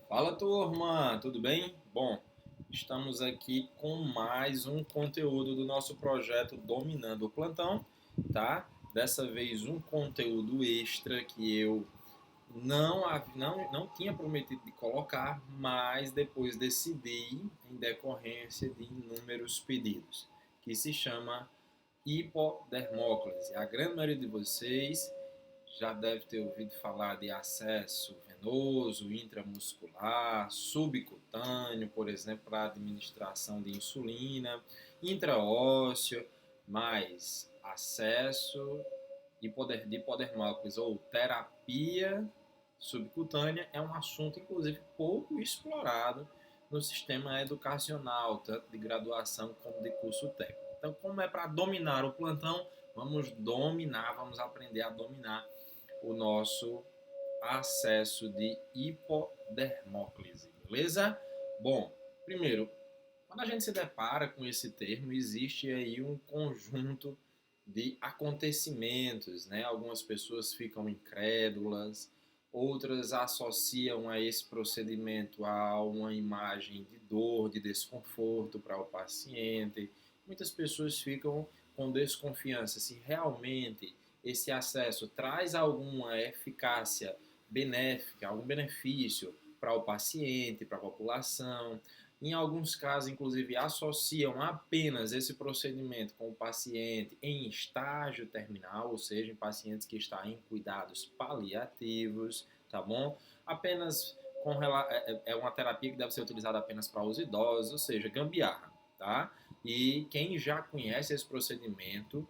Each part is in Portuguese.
Fala, turma, tudo bem? Bom, estamos aqui com mais um conteúdo do nosso projeto Dominando o Plantão, tá? Dessa vez um conteúdo extra que eu não tinha prometido de colocar, mas depois decidi em decorrência de inúmeros pedidos, que se chama hipodermóclise. A grande maioria de vocês já deve ter ouvido falar de acesso venoso, intramuscular, subcutâneo, por exemplo, para administração de insulina, intraósseo, mais acesso de hipodermóclise ou terapia subcutânea é um assunto, inclusive, pouco explorado no sistema educacional, tanto de graduação como de curso técnico. Então, como é para dominar o plantão, vamos aprender a dominar o nosso acesso de hipodermóclise, beleza? Bom, primeiro, quando a gente se depara com esse termo, existe aí um conjunto de acontecimentos, né? Algumas pessoas ficam incrédulas, outras associam a esse procedimento a uma imagem de dor, de desconforto para o paciente. Muitas pessoas ficam com desconfiança se realmente esse acesso traz alguma eficácia benéfica, algum benefício para o paciente, para a população. Em alguns casos, inclusive, associam apenas esse procedimento com o paciente em estágio terminal, ou seja, em pacientes que estão em cuidados paliativos, tá bom? Apenas é uma terapia que deve ser utilizada apenas para os idosos, ou seja, gambiarra, tá? E quem já conhece esse procedimento,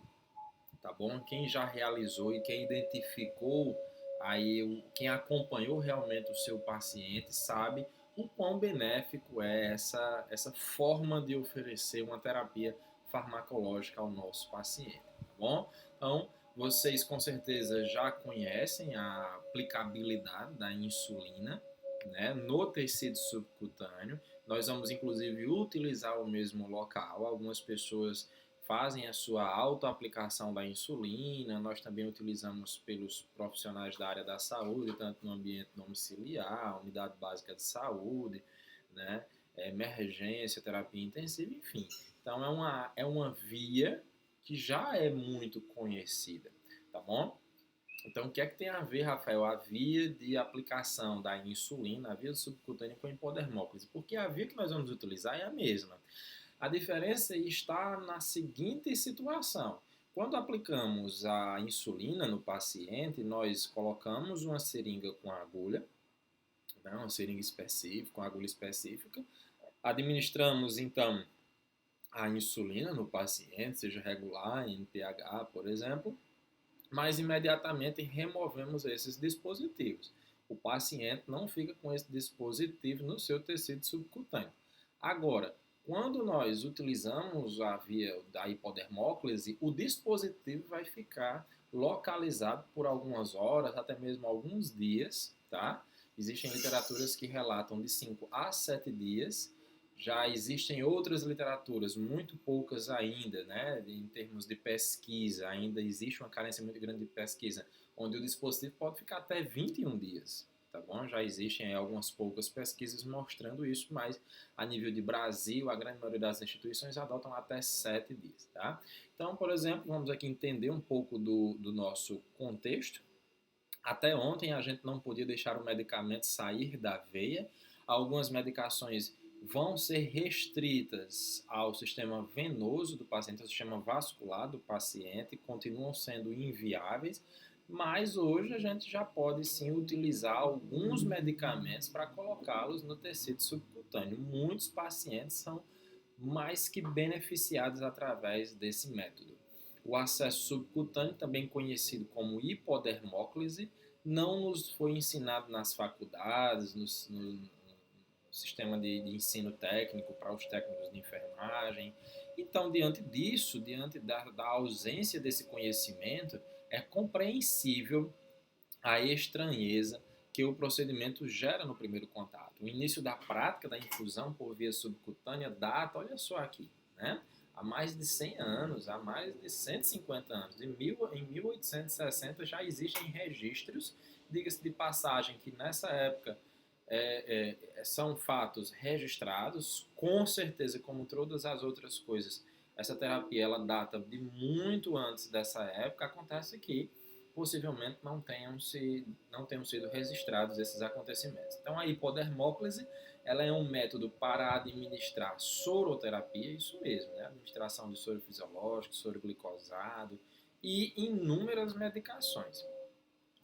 tá bom? Quem já realizou e quem identificou aí, quem acompanhou realmente o seu paciente sabe o quão benéfico é essa forma de oferecer uma terapia farmacológica ao nosso paciente, tá bom? Então, vocês com certeza já conhecem a aplicabilidade da insulina, né, no tecido subcutâneo. Nós vamos inclusive utilizar o mesmo local. Algumas pessoas fazem a sua autoaplicação da insulina. Nós também utilizamos pelos profissionais da área da saúde, tanto no ambiente domiciliar, unidade básica de saúde, né? Emergência, terapia intensiva, enfim. Então é uma via que já é muito conhecida, tá bom? Então, o que é que tem a ver, Rafael, a via de aplicação da insulina, a via subcutânea com a hipodermóclise? Porque a via que nós vamos utilizar é a mesma. A diferença está na seguinte situação. Quando aplicamos a insulina no paciente, nós colocamos uma seringa com agulha, né, uma seringa específica, com agulha específica, administramos então a insulina no paciente, seja regular, NPH, por exemplo, mas imediatamente removemos esses dispositivos. O paciente não fica com esse dispositivo no seu tecido subcutâneo. Agora, quando nós utilizamos a via da hipodermóclise, o dispositivo vai ficar localizado por algumas horas, até mesmo alguns dias, tá? Existem literaturas que relatam de 5 a 7 dias. Já existem outras literaturas, muito poucas ainda, né, em termos de pesquisa, ainda existe uma carência muito grande de pesquisa, onde o dispositivo pode ficar até 21 dias, tá bom? Já existem algumas poucas pesquisas mostrando isso, mas a nível de Brasil, a grande maioria das instituições adotam até 7 dias, tá? Então, por exemplo, vamos aqui entender um pouco do nosso contexto. Até ontem a gente não podia deixar o medicamento sair da veia. Algumas medicações vão ser restritas ao sistema venoso do paciente, ao sistema vascular do paciente, continuam sendo inviáveis, mas hoje a gente já pode sim utilizar alguns medicamentos para colocá-los no tecido subcutâneo. Muitos pacientes são mais que beneficiados através desse método. O acesso subcutâneo, também conhecido como hipodermóclise, não nos foi ensinado nas faculdades, no sistema de ensino técnico para os técnicos de enfermagem. Então, diante disso, diante da ausência desse conhecimento, é compreensível a estranheza que o procedimento gera no primeiro contato. O início da prática da infusão por via subcutânea data, olha só aqui, né? Há mais de 100 anos, há mais de 150 anos. Em 1860 já existem registros, diga-se de passagem, que nessa época são fatos registrados, com certeza, como todas as outras coisas. Essa terapia ela data de muito antes dessa época. Acontece que possivelmente não tenham sido registrados esses acontecimentos. Então a hipodermóclise ela é um método para administrar soroterapia, isso mesmo, né? Administração de soro fisiológico, soro glicosado e inúmeras medicações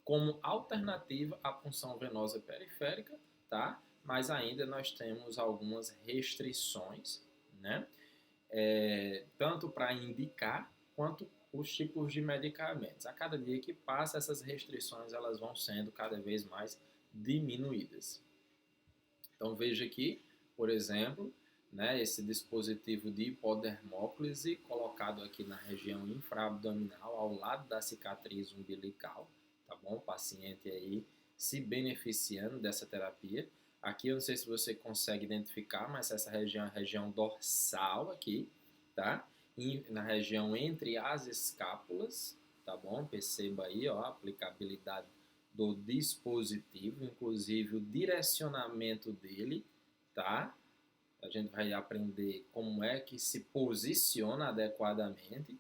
como alternativa à punção venosa periférica, tá? Mas ainda nós temos algumas restrições, né? Tanto para indicar quanto os tipos de medicamentos. A cada dia que passa, essas restrições elas vão sendo cada vez mais diminuídas. Então veja aqui, por exemplo, né, esse dispositivo de hipodermóclise colocado aqui na região infraabdominal, ao lado da cicatriz umbilical, tá bom? O paciente aí se beneficiando dessa terapia. Aqui eu não sei se você consegue identificar, mas essa região é a região dorsal aqui, tá? Na região entre as escápulas, tá bom? Perceba aí, ó, a aplicabilidade do dispositivo, inclusive o direcionamento dele, tá? A gente vai aprender como é que se posiciona adequadamente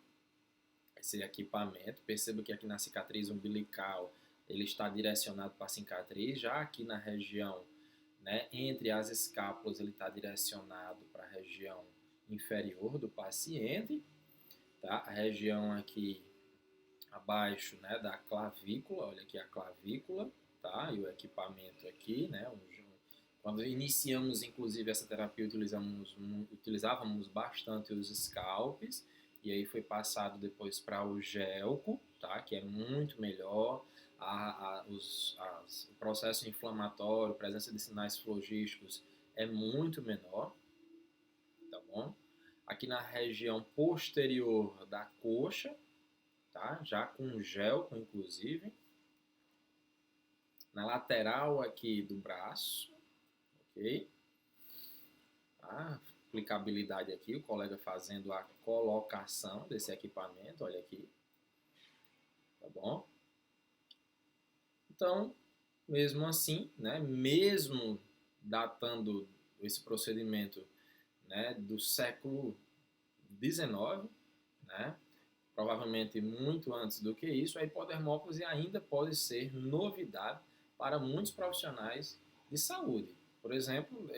esse equipamento. Perceba que aqui na cicatriz umbilical ele está direcionado para a cicatriz, já aqui na região, né, entre as escápulas ele está direcionado para a região inferior do paciente, tá? A região aqui abaixo, né, da clavícula, olha aqui a clavícula, tá? E o equipamento aqui, né? Quando iniciamos, inclusive, essa terapia, utilizávamos bastante os scalpes, e aí foi passado depois para o gelco, tá? Que é muito melhor. O processo inflamatório, presença de sinais flogísticos é muito menor, tá bom? Aqui na região posterior da coxa, tá? Já com gelco, inclusive. Na lateral aqui do braço, ok? A aplicabilidade aqui, o colega fazendo a colocação desse equipamento, olha aqui, tá bom? Então, mesmo assim, né, mesmo datando esse procedimento, né, do século XIX, né, provavelmente muito antes do que isso, a hipodermóclise ainda pode ser novidade para muitos profissionais de saúde. Por exemplo,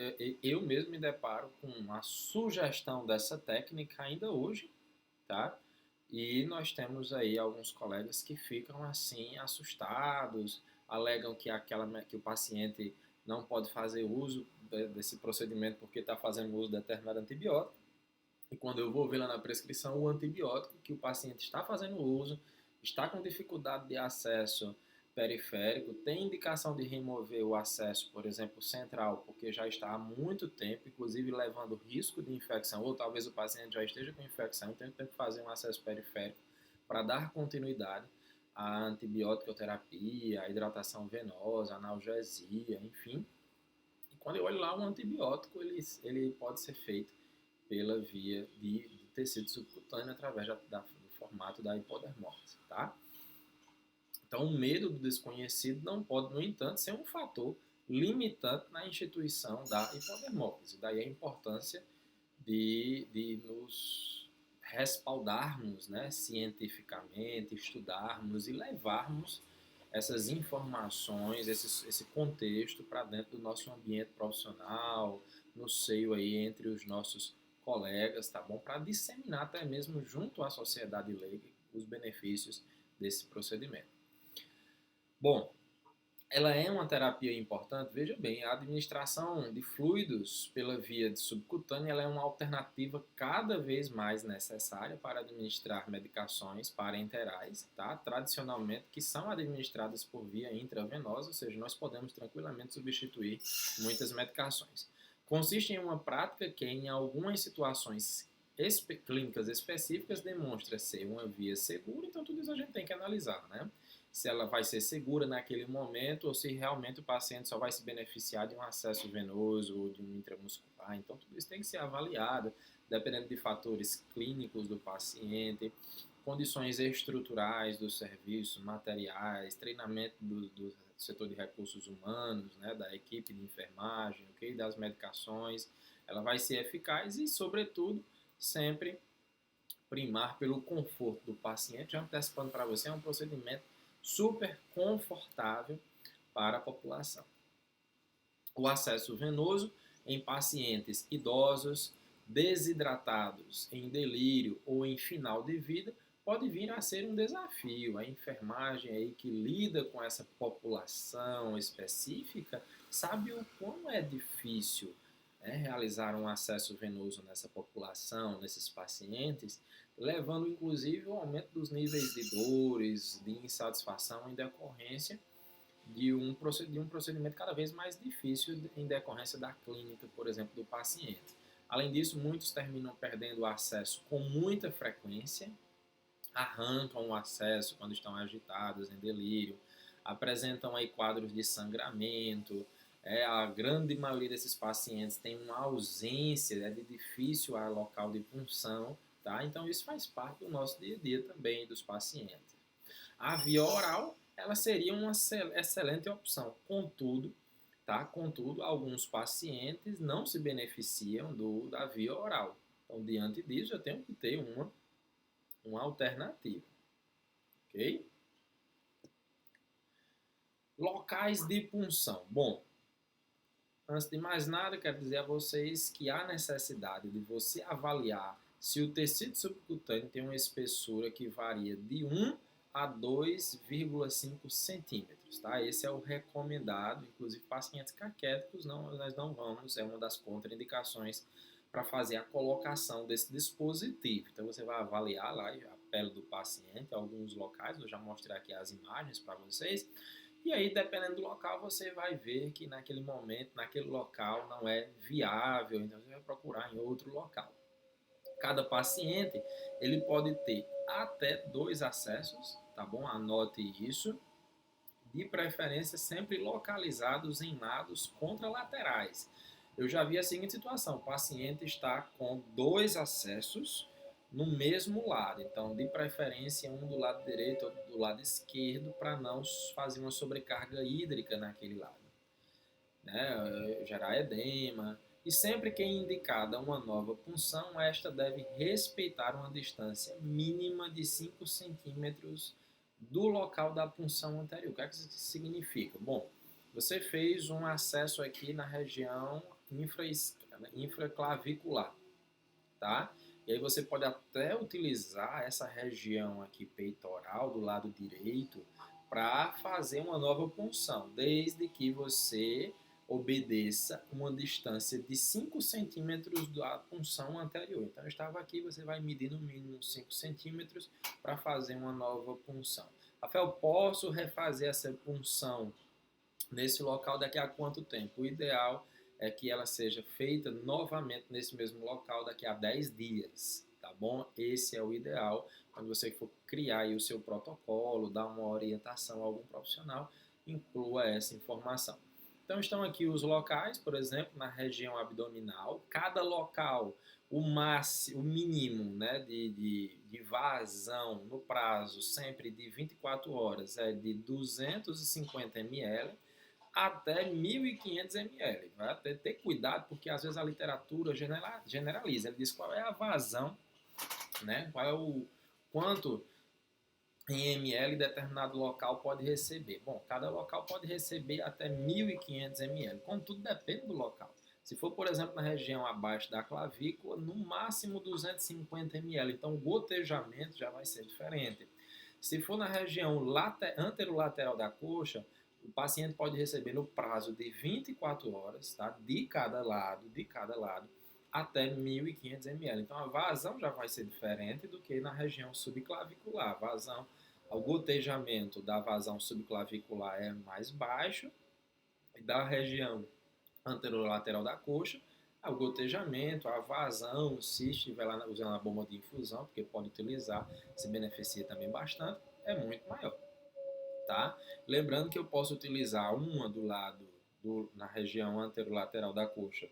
eu mesmo me deparo com a sugestão dessa técnica ainda hoje, tá? E nós temos aí alguns colegas que ficam assim assustados, alegam que o paciente não pode fazer uso desse procedimento porque está fazendo uso de determinado antibiótico. E quando eu vou ver lá na prescrição o antibiótico que o paciente está fazendo uso, está com dificuldade de acesso periférico, tem indicação de remover o acesso, por exemplo, central, porque já está há muito tempo, inclusive levando risco de infecção, ou talvez o paciente já esteja com infecção, então tem que fazer um acesso periférico para dar continuidade à antibiótico-terapia, à hidratação venosa, analgesia, enfim. E quando eu olho lá, um antibiótico, ele pode ser feito pela via de tecido subcutâneo através do formato da hipodermose, tá? Então, o medo do desconhecido não pode, no entanto, ser um fator limitante na instituição da hipodermose. Daí a importância de nos respaldarmos, né, cientificamente, estudarmos e levarmos essas informações, esse contexto para dentro do nosso ambiente profissional, no seio aí entre os nossos colegas, tá bom? Para disseminar até mesmo junto à sociedade leiga os benefícios desse procedimento. Bom, ela é uma terapia importante, veja bem, a administração de fluidos pela via subcutânea ela é uma alternativa cada vez mais necessária para administrar medicações parenterais, tá? Tradicionalmente, que são administradas por via intravenosa, ou seja, nós podemos tranquilamente substituir muitas medicações. Consiste em uma prática que, em algumas situações clínicas específicas, demonstra ser uma via segura, então tudo isso a gente tem que analisar, né? Se ela vai ser segura naquele momento ou se realmente o paciente só vai se beneficiar de um acesso venoso ou de um intramuscular. Então, tudo isso tem que ser avaliado, dependendo de fatores clínicos do paciente, condições estruturais do serviço, materiais, treinamento dos setor de recursos humanos, né, da equipe de enfermagem, ok, das medicações, ela vai ser eficaz e, sobretudo, sempre primar pelo conforto do paciente. Já antecipando para você, é um procedimento super confortável para a população. O acesso venoso em pacientes idosos, desidratados, em delírio ou em final de vida, pode vir a ser um desafio. A enfermagem aí que lida com essa população específica sabe o quão é difícil, né, realizar um acesso venoso nessa população, nesses pacientes, levando inclusive ao aumento dos níveis de dores, de insatisfação em decorrência de um procedimento cada vez mais difícil em decorrência da clínica, por exemplo, do paciente. Além disso, muitos terminam perdendo o acesso com muita frequência, arrancam o acesso quando estão agitados, em delírio, apresentam aí quadros de sangramento. A grande maioria desses pacientes tem uma ausência de difícil local de punção, tá? Então isso faz parte do nosso dia a dia também dos pacientes. A via oral, ela seria uma excelente opção. Contudo, tá? Contudo, alguns pacientes não se beneficiam da via oral. Então, diante disso, eu tenho que ter uma alternativa. Ok? Locais de punção. Bom, antes de mais nada, quero dizer a vocês que há necessidade de você avaliar se o tecido subcutâneo tem uma espessura que varia de 1 a 2,5 centímetros, tá? Esse é o recomendado, inclusive pacientes caquéticos, nós não vamos, é uma das contraindicações para fazer a colocação desse dispositivo. Então você vai avaliar lá a pele do paciente, alguns locais, eu já mostrei aqui as imagens para vocês, e aí dependendo do local você vai ver que naquele momento, naquele local não é viável, então você vai procurar em outro local. Cada paciente ele pode ter até 2 acessos, tá bom? Anote isso. De preferência sempre localizados em lados contralaterais. Eu já vi a seguinte situação: o paciente está com 2 acessos no mesmo lado. Então, de preferência, um do lado direito ou do lado esquerdo, para não fazer uma sobrecarga hídrica naquele lado, né? Gerar edema. E sempre que é indicada uma nova punção, esta deve respeitar uma distância mínima de 5 centímetros do local da punção anterior. O que é que isso significa? Bom, você fez um acesso aqui na região infraclavicular, tá? E aí você pode até utilizar essa região aqui peitoral do lado direito para fazer uma nova punção, desde que você obedeça uma distância de 5 centímetros da punção anterior. Então, eu estava aqui, você vai medir no mínimo 5 centímetros para fazer uma nova punção. Rafael, posso refazer essa punção nesse local daqui a quanto tempo? O ideal é que ela seja feita novamente nesse mesmo local daqui a 10 dias, tá bom? Esse é o ideal. Quando você for criar aí o seu protocolo, dar uma orientação a algum profissional, inclua essa informação. Então estão aqui os locais, por exemplo, na região abdominal. Cada local, o mínimo, né, de vazão no prazo sempre de 24 horas é de 250 ml até 1.500 ml. Vai até ter cuidado, porque às vezes a literatura generaliza. Ele diz qual é a vazão, né, qual é o quanto em ml determinado local pode receber. Bom, cada local pode receber até 1.500 ml, contudo depende do local. Se for, por exemplo, na região abaixo da clavícula, no máximo 250 ml, então o gotejamento já vai ser diferente. Se for na região anterolateral da coxa, o paciente pode receber no prazo de 24 horas, tá? de cada lado, até 1.500 ml. Então a vazão já vai ser diferente do que na região subclavicular. A vazão, o gotejamento da vazão subclavicular é mais baixo, e da região anterolateral da coxa, o gotejamento, a vazão, se estiver lá usando a bomba de infusão, porque pode utilizar, se beneficia também bastante, é muito maior. Tá? Lembrando que eu posso utilizar uma na região anterolateral da coxa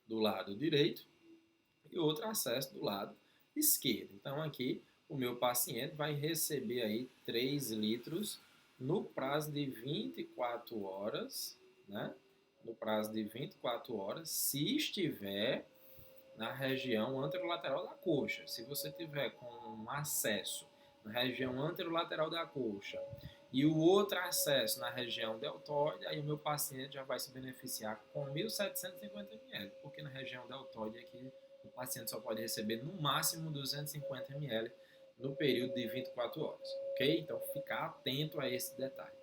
do lado direito e outro acesso do lado esquerdo. Então aqui o meu paciente vai receber aí 3 litros no prazo de 24 horas, né? No prazo de 24 horas, se estiver na região anterolateral da coxa. Se você tiver com um acesso na região anterolateral da coxa e o outro acesso na região deltoide, aí o meu paciente já vai se beneficiar com 1.750 ml, porque na região deltoide aqui o paciente só pode receber no máximo 250 ml no período de 24 horas, ok? Então ficar atento a esse detalhe.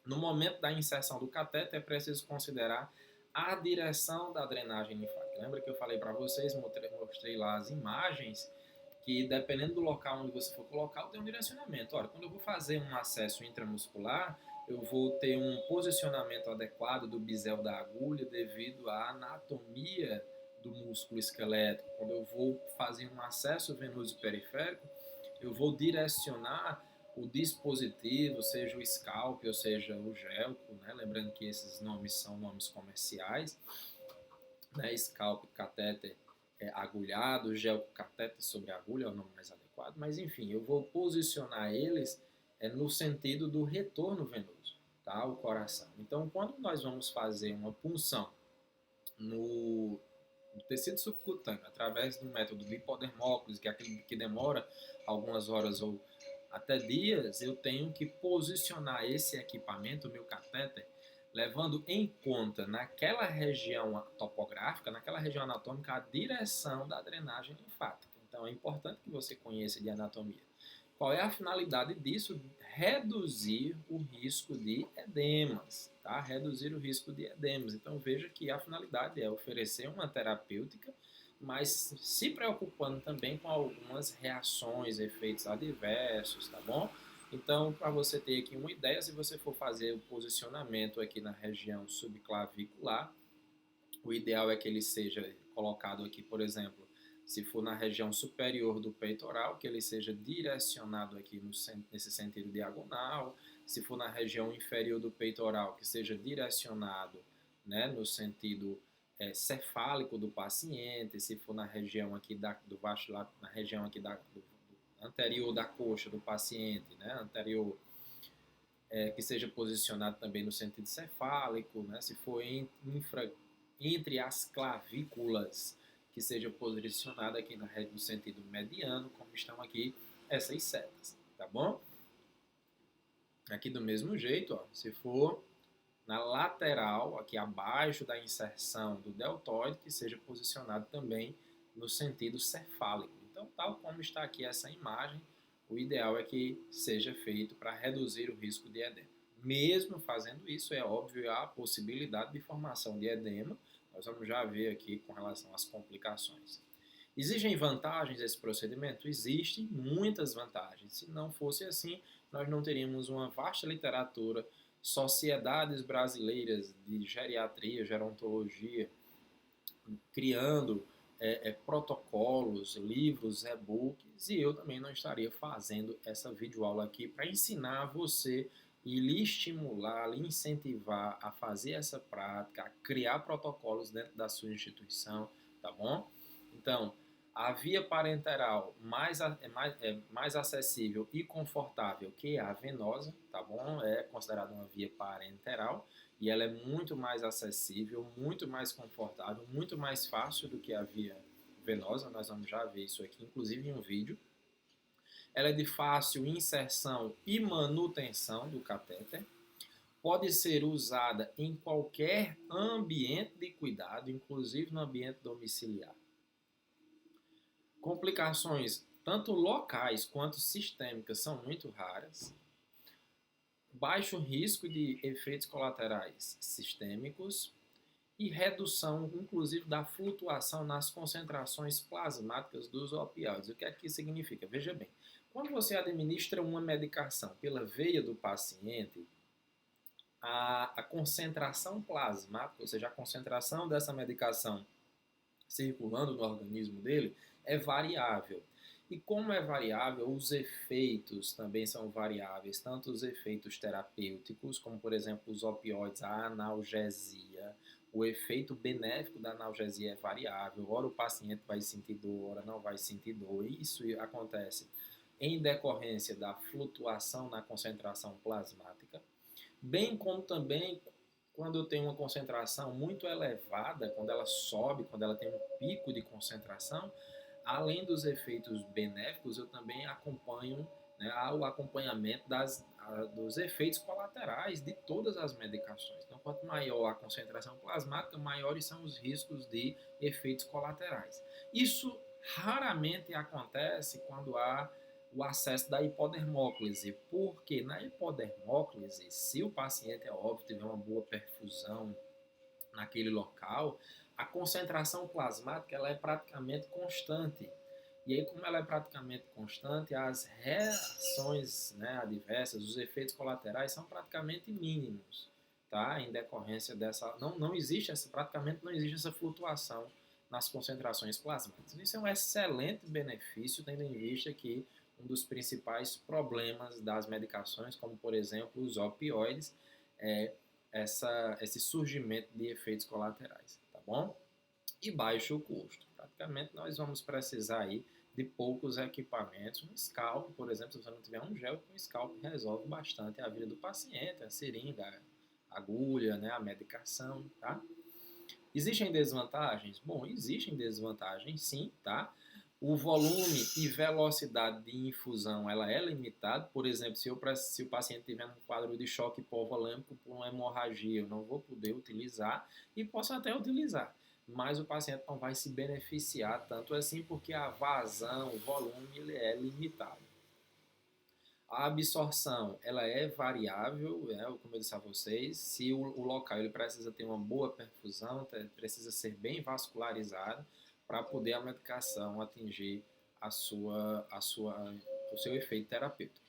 No momento da inserção do catéter, é preciso considerar a direção da drenagem linfática. Lembra que eu falei para vocês, mostrei lá as imagens, que dependendo do local onde você for colocar, tem um direcionamento. Olha, quando eu vou fazer um acesso intramuscular, eu vou ter um posicionamento adequado do bisel da agulha devido à anatomia do músculo esquelético. Quando eu vou fazer um acesso venoso periférico, eu vou direcionar o dispositivo, seja o scalp ou seja o gelco, né? Lembrando que esses nomes são nomes comerciais, né? Scalp, catéter agulhado, gelco, catéter sobre agulha é o nome mais adequado, mas enfim, eu vou posicionar eles no sentido do retorno venoso, tá? Ao coração. Então, quando nós vamos fazer uma punção no tecido subcutâneo através do método de hipodermóclise, que é aquele que demora algumas horas ou até dias, eu tenho que posicionar esse equipamento, o meu catéter, levando em conta naquela região topográfica, naquela região anatômica, a direção da drenagem linfática. Então é importante que você conheça de anatomia. Qual é a finalidade disso? Reduzir o risco de edemas, tá? Reduzir o risco de edemas. Então veja que a finalidade é oferecer uma terapêutica, mas se preocupando também com algumas reações, efeitos adversos, tá bom? Então, para você ter aqui uma ideia, se você for fazer o posicionamento aqui na região subclavicular, o ideal é que ele seja colocado aqui, por exemplo, se for na região superior do peitoral, que ele seja direcionado aqui nesse sentido diagonal. Se for na região inferior do peitoral, que seja direcionado, né, no sentido cefálico do paciente. Se for na região aqui do vastibular, na região aqui do anterior da coxa do paciente, né, anterior, que seja posicionado também no sentido cefálico, né, se for entre as clavículas, que seja posicionado aqui no sentido mediano, como estão aqui essas setas, tá bom? Aqui do mesmo jeito, ó, se for na lateral, aqui abaixo da inserção do deltoide, que seja posicionado também no sentido cefálico. Então, tal como está aqui essa imagem, o ideal é que seja feito para reduzir o risco de edema. Mesmo fazendo isso, é óbvio a possibilidade de formação de edema. Nós vamos já ver aqui com relação às complicações. Existem vantagens desse procedimento? Existem muitas vantagens. Se não fosse assim, nós não teríamos uma vasta literatura, sociedades brasileiras de geriatria, gerontologia, criando protocolos, livros, e-books, e eu também não estaria fazendo essa videoaula aqui para ensinar você e lhe estimular, lhe incentivar a fazer essa prática, a criar protocolos dentro da sua instituição, tá bom? Então, a via parenteral mais acessível e confortável que a venosa, tá bom? É considerada uma via parenteral e ela é muito mais acessível, muito mais confortável, muito mais fácil do que a via venosa. Nós vamos já ver isso aqui, inclusive em um vídeo. Ela é de fácil inserção e manutenção do catéter. Pode ser usada em qualquer ambiente de cuidado, inclusive no ambiente domiciliar. Complicações tanto locais quanto sistêmicas são muito raras. Baixo risco de efeitos colaterais sistêmicos e redução, inclusive, da flutuação nas concentrações plasmáticas dos opioides. O que é que isso significa? Veja bem, quando você administra uma medicação pela veia do paciente, a concentração plasmática, ou seja, a concentração dessa medicação circulando no organismo dele, é variável. E como é variável, os efeitos também são variáveis, tanto os efeitos terapêuticos, como por exemplo os opioides, a analgesia, o efeito benéfico da analgesia é variável, ora o paciente vai sentir dor, ora não vai sentir dor, isso acontece em decorrência da flutuação na concentração plasmática, bem como também quando eu tenho uma concentração muito elevada, quando ela sobe, quando ela tem um pico de concentração, além dos efeitos benéficos, eu também acompanho, né, o acompanhamento dos efeitos colaterais de todas as medicações. Então, quanto maior a concentração plasmática, maiores são os riscos de efeitos colaterais. Isso raramente acontece quando há o acesso da hipodermóclise, porque na hipodermóclise, se o paciente, é óbvio, tiver uma boa perfusão naquele local, a concentração plasmática ela é praticamente constante. E aí, como ela é praticamente constante, as reações, né, adversas, os efeitos colaterais são praticamente mínimos, tá? Em decorrência dessa, não existe essa, praticamente não existe essa flutuação nas concentrações plasmáticas. Isso é um excelente benefício, tendo em vista que um dos principais problemas das medicações, como por exemplo os opioides, é esse surgimento de efeitos colaterais, tá bom? E baixo custo. Praticamente nós vamos precisar aí de poucos equipamentos. Um scalp, por exemplo, se você não tiver um gel, um scalp resolve bastante a vida do paciente, a seringa, a agulha, né, a medicação, tá? Existem desvantagens? Bom, existem desvantagens sim, tá? O volume e velocidade de infusão ela é limitada. Por exemplo, se o paciente tiver um quadro de choque hipovolêmico por uma hemorragia, eu não vou poder utilizar e posso até utilizar, mas o paciente não vai se beneficiar tanto assim porque a vazão, o volume, ele é limitado. A absorção, ela é variável, né, como eu disse a vocês, se o local ele precisa ter uma boa perfusão, precisa ser bem vascularizado para poder a medicação atingir o seu efeito terapêutico.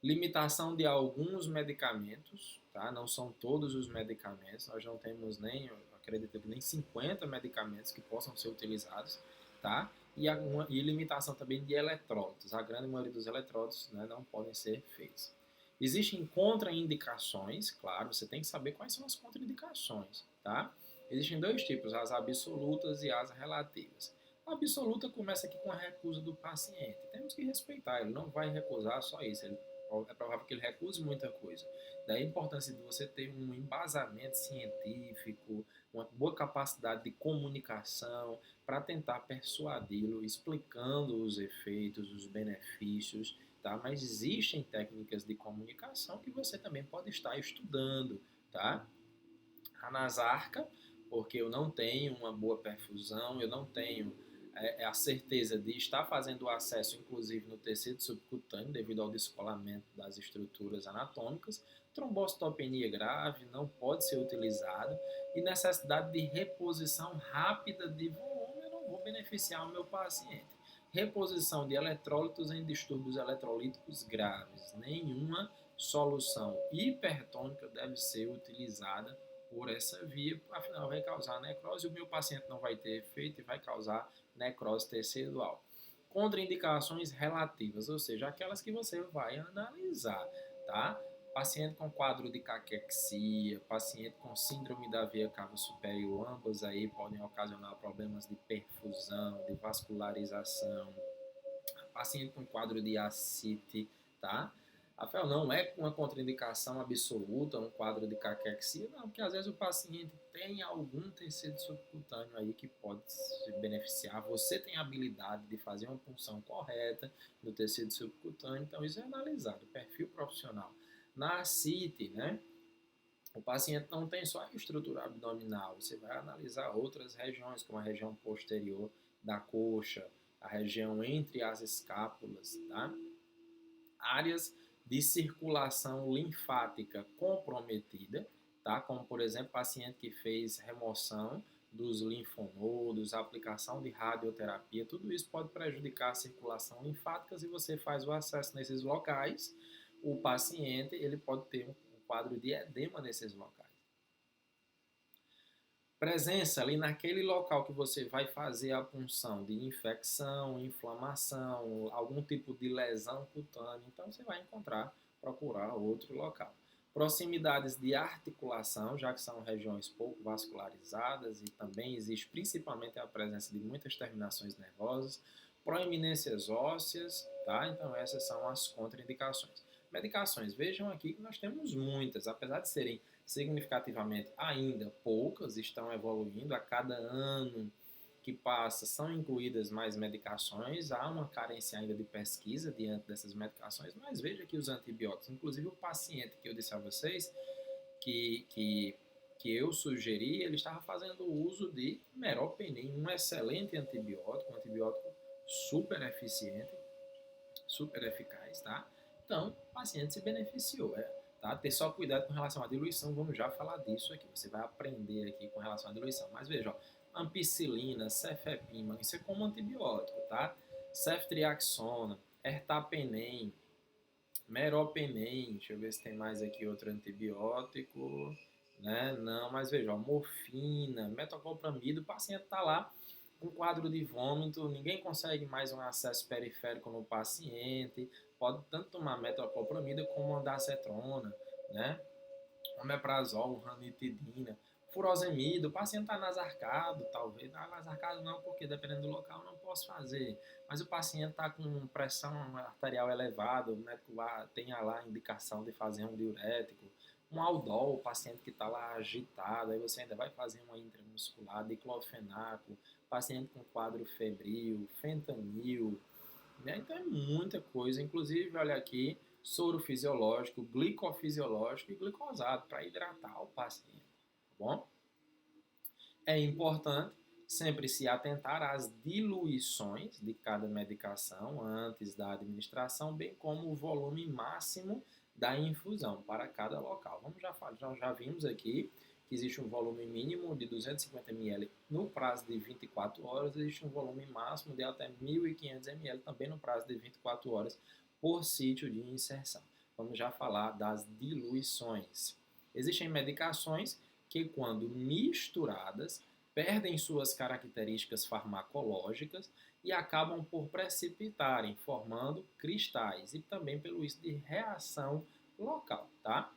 Limitação de alguns medicamentos, tá? Não são todos os medicamentos, nós não temos nem, eu acredito que nem 50 medicamentos que possam ser utilizados, tá? E limitação também de eletrólitos. A grande maioria dos eletrólitos, né, não podem ser feitos. Existem contraindicações, claro, você tem que saber quais são as contraindicações, tá? Existem dois tipos, as absolutas e as relativas. A absoluta começa aqui com a recusa do paciente. Temos que respeitar, ele não vai recusar só isso, é provável que ele recuse muita coisa. Daí a importância de você ter um embasamento científico, uma boa capacidade de comunicação para tentar persuadi-lo, explicando os efeitos, os benefícios, tá? Mas existem técnicas de comunicação que você também pode estar estudando, tá? A nasarca, porque eu não tenho uma boa perfusão, eu não tenho a certeza de estar fazendo o acesso, inclusive no tecido subcutâneo, devido ao descolamento das estruturas anatômicas. Trombocitopenia grave não pode ser utilizado e necessidade de reposição rápida de volume, eu não vou beneficiar o meu paciente. Reposição de eletrólitos em distúrbios eletrolíticos graves. Nenhuma solução hipertônica deve ser utilizada por essa via, afinal vai causar necrose e o meu paciente não vai ter efeito e vai causar necrose tecidual. Contraindicações relativas, ou seja, aquelas que você vai analisar, tá? Paciente com quadro de caquexia, paciente com síndrome da veia cava superior, ambas aí podem ocasionar problemas de perfusão, de vascularização. Paciente com quadro de ascite, tá? Rafael, não é uma contraindicação absoluta, um quadro de caquexia, não, porque às vezes o paciente tem algum tecido subcutâneo aí que pode se beneficiar, você tem a habilidade de fazer uma punção correta do tecido subcutâneo, então isso é analisado, perfil profissional. Na ascite, né, o paciente não tem só a estrutura abdominal, você vai analisar outras regiões, como a região posterior da coxa, a região entre as escápulas, tá? Áreas de circulação linfática comprometida, tá? Como por exemplo, paciente que fez remoção dos linfonodos, aplicação de radioterapia, tudo isso pode prejudicar a circulação linfática. Se você faz o acesso nesses locais, o paciente ele pode ter um quadro de edema nesses locais. Presença ali naquele local que você vai fazer a punção de infecção, inflamação, algum tipo de lesão cutânea, então você vai procurar outro local. Proximidades de articulação, já que são regiões pouco vascularizadas e também existe principalmente a presença de muitas terminações nervosas. proeminências ósseas, tá? Então essas são as contraindicações. Medicações, vejam aqui que nós temos muitas, apesar de serem significativamente ainda poucas, estão evoluindo a cada ano que passa, são incluídas mais medicações, há uma carência ainda de pesquisa diante dessas medicações, mas veja que os antibióticos, inclusive o paciente que eu disse a vocês, que, que, que eu sugeri, ele estava fazendo uso de meropenem, um excelente antibiótico, um antibiótico super eficiente, super eficaz, tá? Então, o paciente se beneficiou, tá? Ter só cuidado com relação à diluição, vamos já falar disso aqui, você vai aprender aqui com relação à diluição, mas veja, ó, ampicilina, cefepima, isso é como antibiótico, tá? Ceftriaxona, ertapenem, meropenem, deixa eu ver se tem mais aqui outro antibiótico, né? Não, mas veja, ó, morfina, metoclopramida, o paciente está lá com quadro de vômito, ninguém consegue mais um acesso periférico no paciente, pode tanto tomar metoclopramida como andacetrona, né? Omeprazol, ranitidina, furosemida, o paciente está nasarcado, talvez, nasarcado não, porque dependendo do local não posso fazer, mas o paciente está com pressão arterial elevada, o médico lá tem lá a indicação de fazer um diurético, um aldol, o paciente que está lá agitado, aí você ainda vai fazer uma intramuscular, diclofenaco, paciente com quadro febril, fentanil, né? Então é muita coisa, inclusive, olha aqui, soro fisiológico, glicofisiológico e glicosado para hidratar o paciente, tá bom? É importante sempre se atentar às diluições de cada medicação antes da administração, bem como o volume máximo da infusão para cada local. Vamos já vimos aqui que existe um volume mínimo de 250 ml no prazo de 24 horas, existe um volume máximo de até 1.500 ml também no prazo de 24 horas por sítio de inserção. Vamos já falar das diluições. Existem medicações que, quando misturadas, perdem suas características farmacológicas e acabam por precipitarem, formando cristais e também pelo risco de reação local, tá?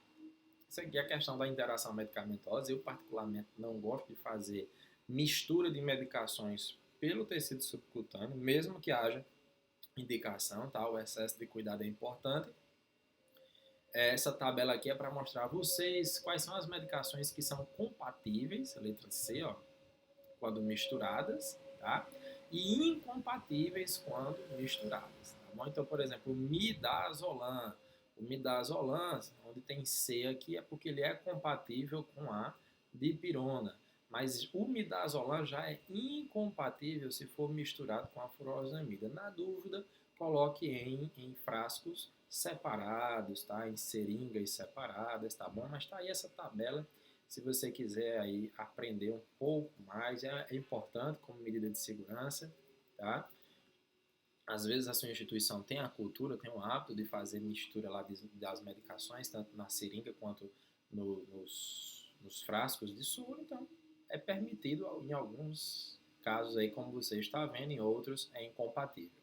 Isso aqui é a questão da interação medicamentosa. Eu, particularmente, não gosto de fazer mistura de medicações pelo tecido subcutâneo, mesmo que haja indicação, tá? O excesso de cuidado é importante. Essa tabela aqui é para mostrar a vocês quais são as medicações que são compatíveis, a letra C, ó, quando misturadas, tá? E incompatíveis quando misturadas, tá bom? Então, por exemplo, o midazolam. O midazolam, onde tem C aqui, é porque ele é compatível com a dipirona. Mas o midazolam já é incompatível se for misturado com a furosemida. Na dúvida, coloque em frascos separados, tá? Em seringas separadas, tá bom? Mas tá aí essa tabela, se você quiser aí aprender um pouco mais, é importante como medida de segurança, tá? Às vezes a sua instituição tem a cultura, tem o hábito de fazer mistura lá das medicações, tanto na seringa quanto nos frascos de soro, então é permitido em alguns casos aí, como você está vendo, em outros é incompatível.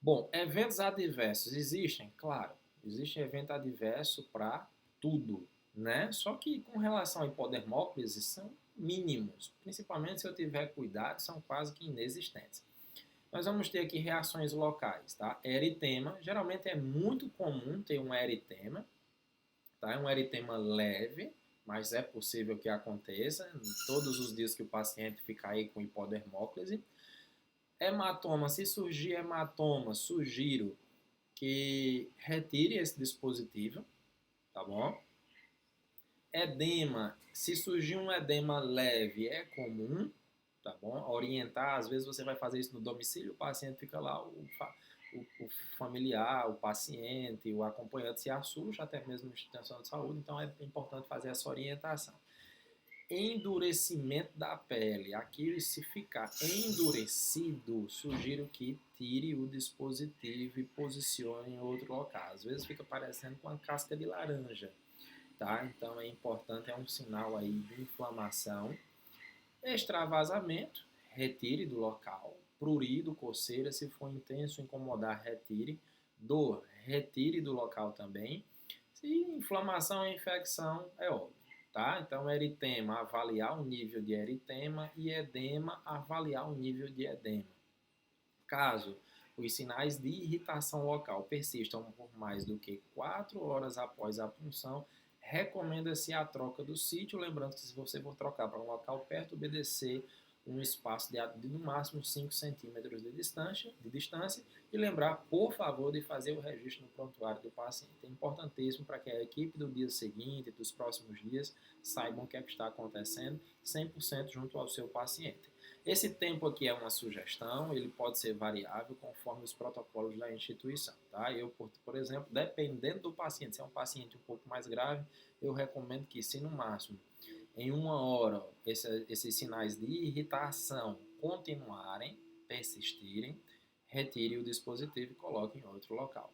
Bom, eventos adversos existem? Claro, existe evento adverso para tudo, né? Só que com relação à hipodermóclise são mínimos, principalmente se eu tiver cuidado, são quase que inexistentes. Nós vamos ter aqui reações locais, tá? Eritema, geralmente é muito comum ter um eritema, tá? É um eritema leve, mas é possível que aconteça todos os dias que o paciente fica aí com hipodermóclise. Hematoma, se surgir hematoma, sugiro que retire esse dispositivo, tá bom? Edema, se surgir um edema leve, é comum, tá bom? Orientar, às vezes você vai fazer isso no domicílio, o paciente fica lá, o familiar, o paciente, o acompanhante se assusta, até mesmo na instituição de saúde, então é importante fazer essa orientação. Endurecimento da pele. Aqui, se ficar endurecido, sugiro que tire o dispositivo e posicione em outro local. Às vezes fica parecendo com uma casca de laranja, tá? Então é importante, é um sinal aí de inflamação. Extravasamento, retire do local. Prurido, coceira, se for intenso, incomodar, retire. Dor, retire do local também. Se inflamação e infecção, é óbvio. Tá? Então, eritema, avaliar o nível de eritema e edema, avaliar o nível de edema. Caso os sinais de irritação local persistam por mais do que 4 horas após a punção, recomenda-se a troca do sítio, lembrando que se você for trocar para um local perto, obedecer um espaço de no máximo 5 centímetros de distância e lembrar, por favor, de fazer o registro no prontuário do paciente. É importantíssimo para que a equipe do dia seguinte e dos próximos dias saibam o que é que está acontecendo 100% junto ao seu paciente. Esse tempo aqui é uma sugestão, ele pode ser variável conforme os protocolos da instituição, tá? Eu, por exemplo, dependendo do paciente, se é um paciente um pouco mais grave, eu recomendo que, se no máximo em 1 hora esses sinais de irritação continuarem, persistirem, retire o dispositivo e coloque em outro local.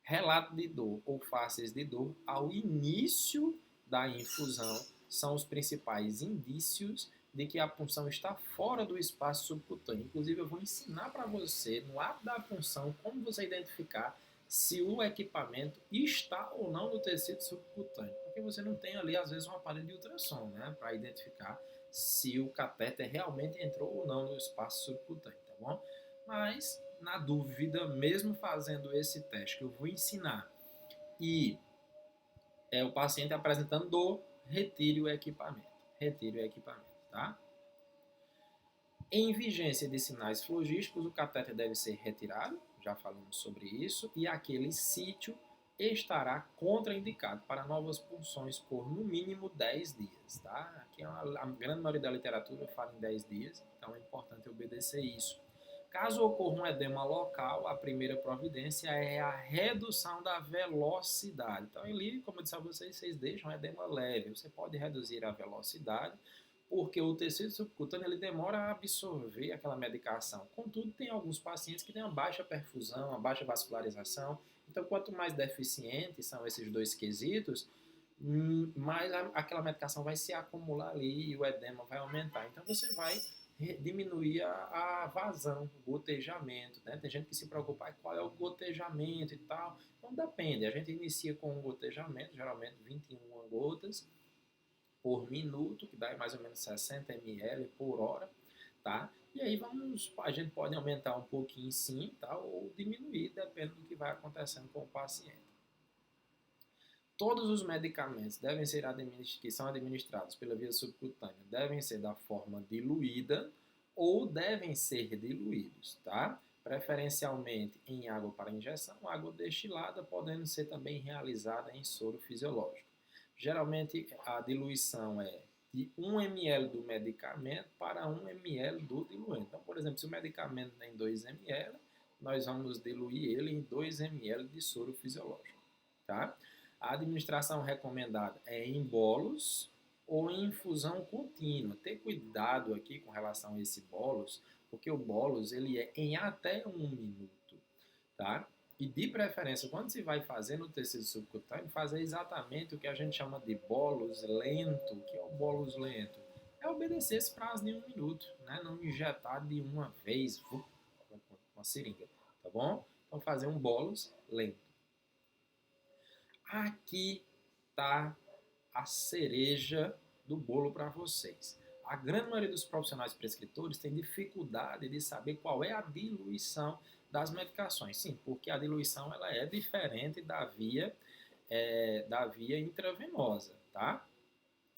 Relato de dor ou faces de dor ao início da infusão são os principais indícios de que a punção está fora do espaço subcutâneo. Inclusive, eu vou ensinar para você, no ato da punção, como você identificar se o equipamento está ou não no tecido subcutâneo. Porque você não tem ali, às vezes, um aparelho de ultrassom, né, para identificar se o catéter realmente entrou ou não no espaço subcutâneo, tá bom? Mas, na dúvida, mesmo fazendo esse teste que eu vou ensinar e o paciente apresentando dor, retire o equipamento. Retire o equipamento, tá? Em vigência de sinais flogísticos, o catéter deve ser retirado, já falamos sobre isso, e aquele sítio estará contraindicado para novas punções por no mínimo 10 dias, tá? Aqui a grande maioria da literatura fala em 10 dias, então é importante obedecer isso. Caso ocorra um edema local, a primeira providência é a redução da velocidade. Então, ali, como eu disse a vocês deixam edema leve. Você pode reduzir a velocidade, porque o tecido subcutâneo ele demora a absorver aquela medicação. Contudo, tem alguns pacientes que têm uma baixa perfusão, uma baixa vascularização. Então, quanto mais deficientes são esses dois quesitos, mais aquela medicação vai se acumular ali e o edema vai aumentar. Então, você vai diminuir a vazão, o gotejamento, né? Tem gente que se preocupa qual é o gotejamento e tal. Então depende, a gente inicia com um gotejamento, geralmente 21 gotas por minuto, que dá mais ou menos 60 ml por hora, tá? E aí a gente pode aumentar um pouquinho sim, tá? Ou diminuir, depende do que vai acontecendo com o paciente. Todos os medicamentos que são administrados pela via subcutânea devem ser da forma diluída ou devem ser diluídos, tá? Preferencialmente em água para injeção, água destilada, podendo ser também realizada em soro fisiológico. Geralmente a diluição é de 1 ml do medicamento para 1 ml do diluente. Então, por exemplo, se o medicamento tem 2 ml, nós vamos diluir ele em 2 ml de soro fisiológico, tá? A administração recomendada é em bolos ou em infusão contínua. Ter cuidado aqui com relação a esse bolos, porque o bolos ele é em até 1 minuto, tá? E de preferência, quando se vai fazer no tecido subcutâneo, fazer exatamente o que a gente chama de bolos lento. O que é o bolos lento? É obedecer esse prazo de 1 minuto, né? Não injetar de uma vez com uma seringa, tá bom? Então fazer um bolos lento. Aqui está a cereja do bolo para vocês. A grande maioria dos profissionais prescritores tem dificuldade de saber qual é a diluição das medicações. Sim, porque a diluição ela é diferente da via intravenosa, tá?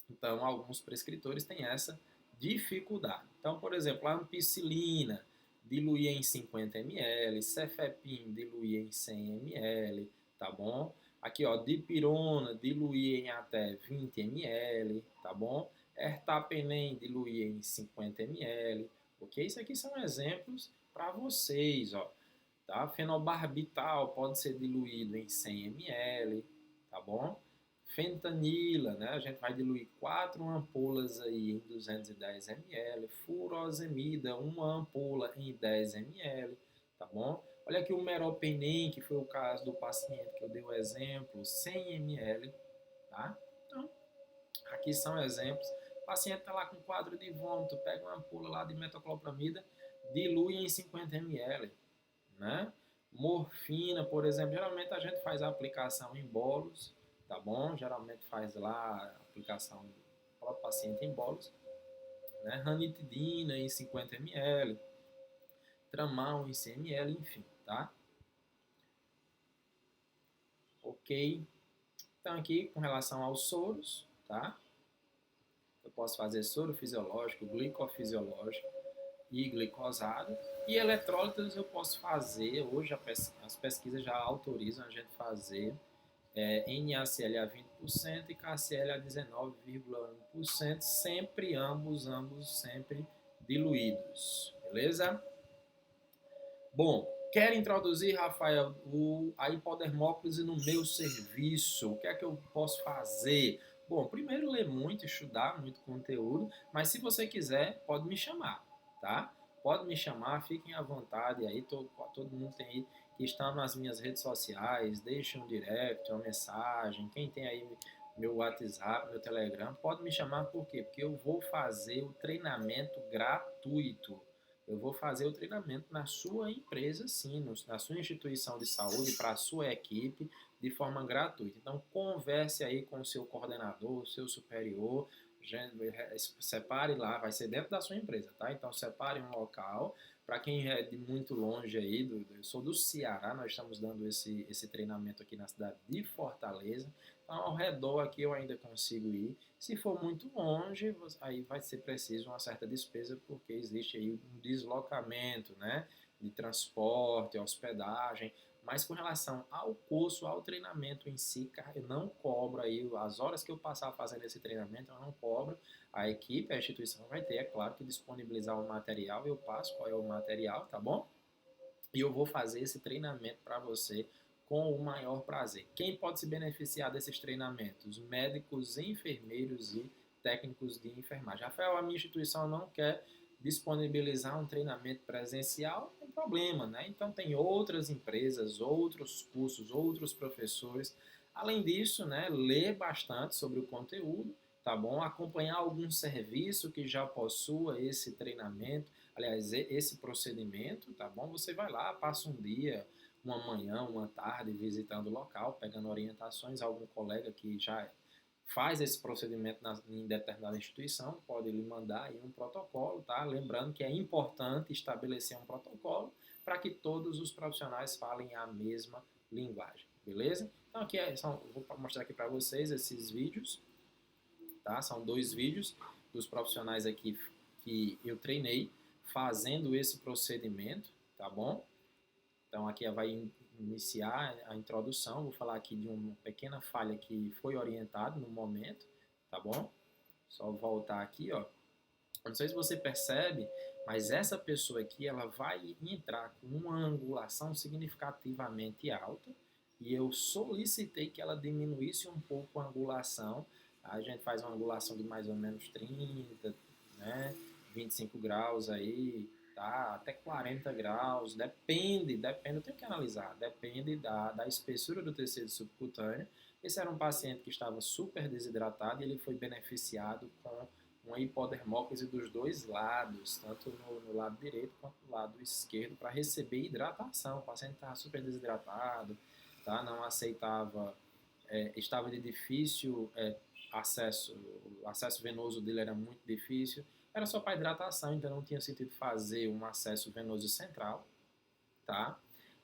Então, alguns prescritores têm essa dificuldade. Então, por exemplo, a ampicilina diluir em 50 ml, cefepim diluir em 100 ml, tá bom? Aqui, ó, dipirona, diluir em até 20 ml, tá bom? Ertapenem, diluir em 50 ml, ok? Isso aqui são exemplos para vocês, ó. Tá? Fenobarbital pode ser diluído em 100 ml, tá bom? Fentanila, né? A gente vai diluir 4 ampolas aí em 210 ml. Furosemida, uma ampola em 10 ml, tá bom? Olha aqui o meropenem, que foi o caso do paciente que eu dei o exemplo, 100 ml, tá? Então, aqui são exemplos. O paciente está lá com quadro de vômito, pega uma ampola lá de metoclopramida, dilui em 50 ml, né? Morfina, por exemplo, geralmente a gente faz a aplicação em bolos, tá bom? Geralmente faz lá a aplicação para o paciente em bolos, né? Ranitidina em 50 ml. tramar um ICML, enfim, tá? Ok. Então aqui com relação aos soros, tá? Eu posso fazer soro fisiológico, glicofisiológico e glicosado. E eletrólitos eu posso fazer, hoje as pesquisas já autorizam a gente fazer NaCl a 20% e KCl a 19,1%, sempre ambos sempre diluídos, beleza? Bom, quero introduzir, Rafael, a hipodermólise no meu serviço. O que é que eu posso fazer? Bom, primeiro ler muito, estudar muito conteúdo, mas se você quiser, pode me chamar, tá? Pode me chamar, fiquem à vontade aí, todo mundo tem aí que está nas minhas redes sociais, deixa um direct, uma mensagem, quem tem aí meu WhatsApp, meu Telegram, pode me chamar por quê? Porque eu vou fazer o treinamento gratuito. Eu vou fazer o treinamento na sua empresa, sim, na sua instituição de saúde, para a sua equipe, de forma gratuita. Então, converse aí com o seu coordenador, o seu superior, separe lá, vai ser dentro da sua empresa, tá? Então, separe um local. Para quem é de muito longe aí, eu sou do Ceará, nós estamos dando esse treinamento aqui na cidade de Fortaleza. Então, ao redor aqui eu ainda consigo ir. Se for muito longe, aí vai ser preciso uma certa despesa, porque existe aí um deslocamento, né, de transporte, hospedagem. Mas com relação ao curso, ao treinamento em si, cara, eu não cobro aí, as horas que eu passar fazendo esse treinamento, eu não cobro. A equipe, a instituição vai ter, é claro, que disponibilizar o material, eu passo qual é o material, tá bom? E eu vou fazer esse treinamento para você com o maior prazer. Quem pode se beneficiar desses treinamentos? Médicos, enfermeiros e técnicos de enfermagem. Rafael, a minha instituição não quer disponibilizar um treinamento presencial, não tem problema, né? Então tem outras empresas, outros cursos, outros professores. Além disso, né, ler bastante sobre o conteúdo, tá bom? Acompanhar algum serviço que já possua esse treinamento, aliás, esse procedimento, tá bom? Você vai lá, passa um dia, uma manhã, uma tarde visitando o local, pegando orientações, algum colega que já faz esse procedimento em determinada instituição, pode lhe mandar aí um protocolo, tá? Lembrando que é importante estabelecer um protocolo para que todos os profissionais falem a mesma linguagem, beleza? Então aqui vou mostrar aqui para vocês esses vídeos, tá? São 2 vídeos dos profissionais aqui que eu treinei fazendo esse procedimento, tá bom? Então aqui vai iniciar a introdução, vou falar aqui de uma pequena falha que foi orientado no momento, tá bom? Só voltar aqui, ó. Não sei se você percebe, mas essa pessoa aqui, ela vai entrar com uma angulação significativamente alta e eu solicitei que ela diminuísse um pouco a angulação. A gente faz uma angulação de mais ou menos 30, né, 25 graus aí, tá? Até 40 graus, depende, eu tenho que analisar, depende da espessura do tecido subcutâneo. Esse era um paciente que estava super desidratado e ele foi beneficiado com uma hipodermólise dos dois lados, tanto no lado direito quanto no lado esquerdo, para receber hidratação. O paciente estava super desidratado, tá? Não aceitava, estava de difícil acesso, o acesso venoso dele era muito difícil, era só para hidratação, então não tinha sentido fazer um acesso venoso central, tá?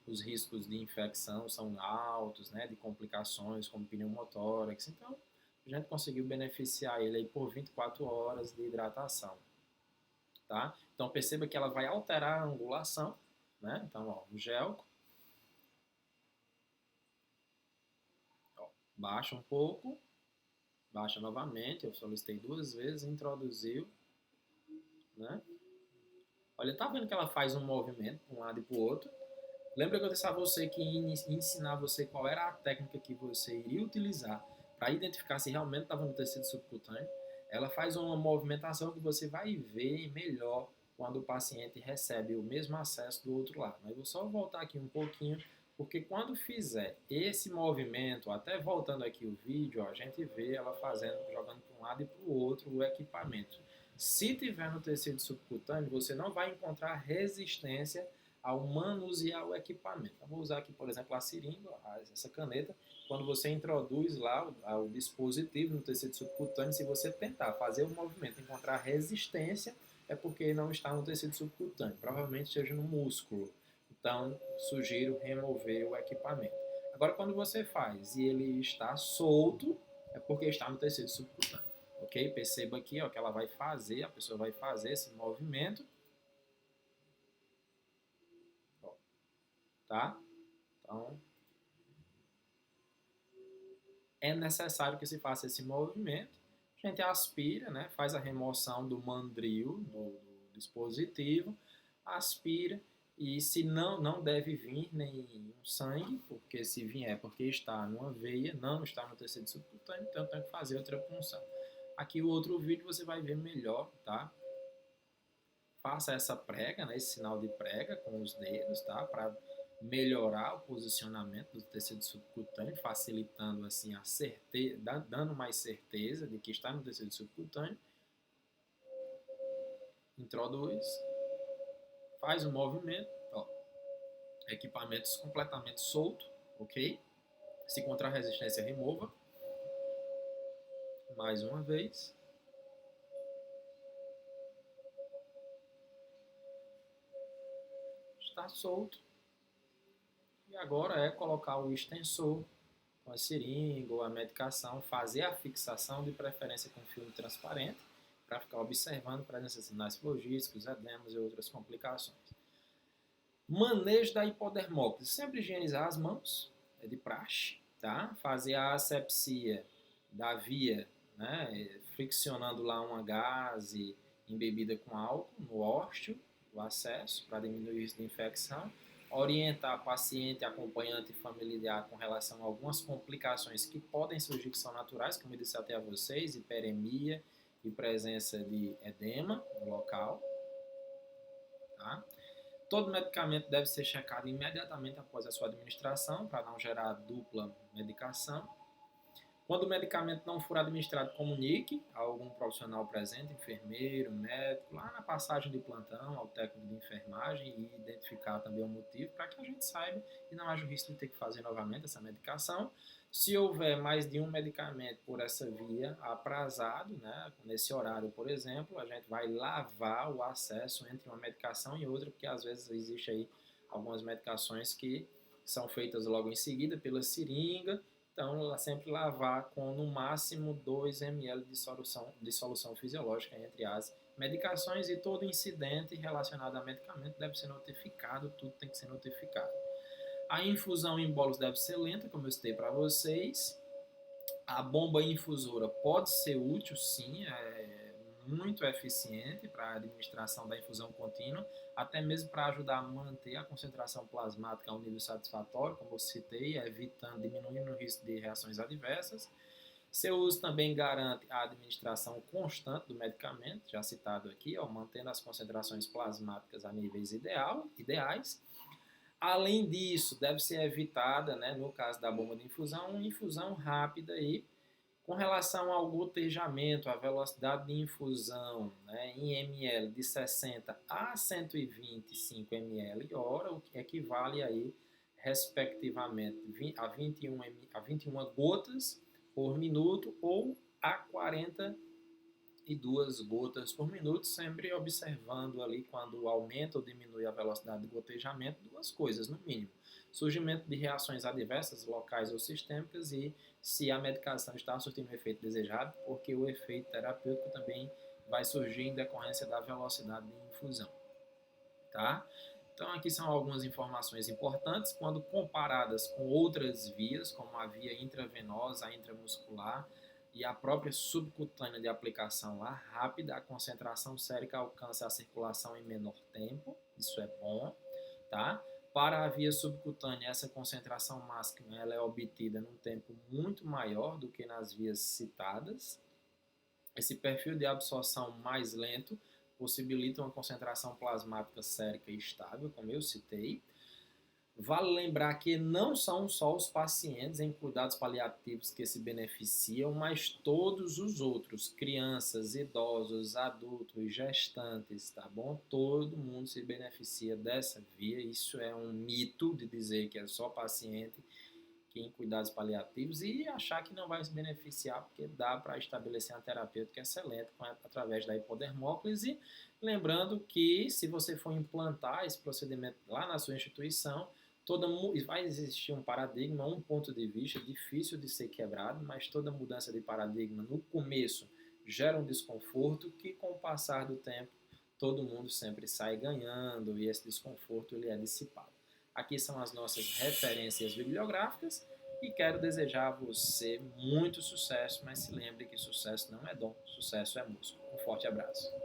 Os riscos de infecção são altos, né, de complicações como pneumotórax, então a gente conseguiu beneficiar ele aí por 24 horas de hidratação, tá? Então perceba que ela vai alterar a angulação, né? Então, ó, o gel, ó, baixa um pouco, baixa novamente, eu solicitei 2 vezes, introduziu, né? Olha, tá vendo que ela faz um movimento para um lado e para o outro? Lembra que eu disse a você que ensinar você qual era a técnica que você iria utilizar para identificar se realmente estava no tecido subcutâneo? Ela faz uma movimentação que você vai ver melhor quando o paciente recebe o mesmo acesso do outro lado. Mas eu vou só voltar aqui um pouquinho, porque quando fizer esse movimento, até voltando aqui o vídeo, ó, a gente vê ela fazendo, jogando para um lado e para o outro o equipamento. Se tiver no tecido subcutâneo, você não vai encontrar resistência ao manusear o equipamento. Eu vou usar aqui, por exemplo, a seringa, essa caneta. Quando você introduz lá o dispositivo no tecido subcutâneo, se você tentar fazer o movimento, encontrar resistência, é porque não está no tecido subcutâneo, provavelmente esteja no músculo. Então, sugiro remover o equipamento. Agora, quando você faz e ele está solto, é porque está no tecido subcutâneo, ok? Perceba aqui, ó, que ela vai fazer, a pessoa vai fazer esse movimento, ó, tá? Então, é necessário que se faça esse movimento. A gente aspira, né? Faz a remoção do mandril, do dispositivo, aspira, e se não deve vir nenhum sangue, porque se vier é porque está numa veia, não está no tecido subcutâneo, então tem que fazer outra punção. Aqui o outro vídeo você vai ver melhor, tá? Faça essa prega, né, esse sinal de prega com os dedos, tá? Para melhorar o posicionamento do tecido subcutâneo, facilitando assim a certeza, dando mais certeza de que está no tecido subcutâneo. Introduz, faz o movimento, ó, equipamentos completamente solto, ok? Se encontrar resistência, remova. Mais uma vez. Está solto. E agora é colocar o extensor com a seringa ou a medicação, fazer a fixação, de preferência com filme transparente, para ficar observando a presença de sinais flogísticos, edemas e outras complicações. Manejo da hipodermóclise. Sempre higienizar as mãos, é de praxe, tá? Fazer a asepsia da via, né? Friccionando lá uma gaze embebida com álcool no ósteo, o acesso, para diminuir o risco de infecção. Orientar paciente, acompanhante e familiar com relação a algumas complicações que podem surgir, que são naturais, como eu disse até a vocês, hiperemia e presença de edema no local. Tá? Todo medicamento deve ser checado imediatamente após a sua administração, para não gerar dupla medicação. Quando o medicamento não for administrado, comunique a algum profissional presente, enfermeiro, médico, lá na passagem de plantão, ao técnico de enfermagem, e identificar também o motivo para que a gente saiba e não haja o risco de ter que fazer novamente essa medicação. Se houver mais de um medicamento por essa via aprazado, né, nesse horário, por exemplo, a gente vai lavar o acesso entre uma medicação e outra, porque às vezes existe aí algumas medicações que são feitas logo em seguida pela seringa. Então, ela sempre lavar com no máximo 2 ml de solução fisiológica entre as medicações, e todo incidente relacionado a medicamento deve ser notificado, tudo tem que ser notificado. A infusão em bolos deve ser lenta, como eu citei para vocês. A bomba infusora pode ser útil, sim, é muito eficiente para a administração da infusão contínua, até mesmo para ajudar a manter a concentração plasmática a um nível satisfatório, como eu citei, evitando, diminuindo o risco de reações adversas. Seu uso também garante a administração constante do medicamento, já citado aqui, ó, mantendo as concentrações plasmáticas a níveis ideais. Além disso, deve ser evitada, né, no caso da bomba de infusão, uma infusão rápida e com relação ao gotejamento, a velocidade de infusão, né, em ml de 60 a 125 ml hora, o que equivale aí, respectivamente, a 21 gotas por minuto ou a 42 gotas por minuto, sempre observando ali quando aumenta ou diminui a velocidade de gotejamento, duas coisas no mínimo: surgimento de reações adversas locais ou sistêmicas, e se a medicação está surtindo o efeito desejado, porque o efeito terapêutico também vai surgir em decorrência da velocidade de infusão. Tá? Então aqui são algumas informações importantes quando comparadas com outras vias, como a via intravenosa, a intramuscular e a própria subcutânea de aplicação lá rápida. A concentração sérica alcança a circulação em menor tempo, isso é bom, tá? Para a via subcutânea, essa concentração máxima ela é obtida num tempo muito maior do que nas vias citadas. Esse perfil de absorção mais lento possibilita uma concentração plasmática sérica estável, como eu citei. Vale lembrar que não são só os pacientes em cuidados paliativos que se beneficiam, mas todos os outros, crianças, idosos, adultos, gestantes, tá bom? Todo mundo se beneficia dessa via. Isso é um mito de dizer que é só paciente que em cuidados paliativos e achar que não vai se beneficiar, porque dá para estabelecer uma terapêutica excelente através da hipodermóclise. Lembrando que se você for implantar esse procedimento lá na sua instituição, vai existir um paradigma, um ponto de vista difícil de ser quebrado, mas toda mudança de paradigma no começo gera um desconforto que, com o passar do tempo, todo mundo sempre sai ganhando e esse desconforto ele é dissipado. Aqui são as nossas referências bibliográficas e quero desejar a você muito sucesso, mas se lembre que sucesso não é dom, sucesso é músculo. Um forte abraço.